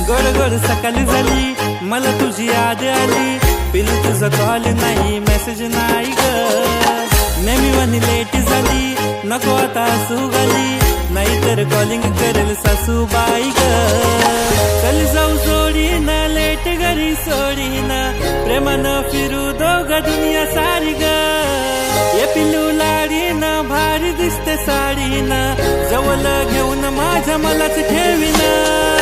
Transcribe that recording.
गोड गोड सकाळी झाली, मला तुझी याद आली. पिलू तुझा कॉल नाही, मेसेज नाही ग. नेहमी लेट झाली, नको आता सुगाली, नाहीतर कॉलिंग करेल सासूबाई ग. चल जाऊ जोडीना, लेट घरी सोडीना, प्रेमानं फिरू दोघं दुनिया सारी ग. ये पिलू लाडीना, भारी दिसते साडीना, जवळ घेऊन माझ्या मलाच ठेवीना.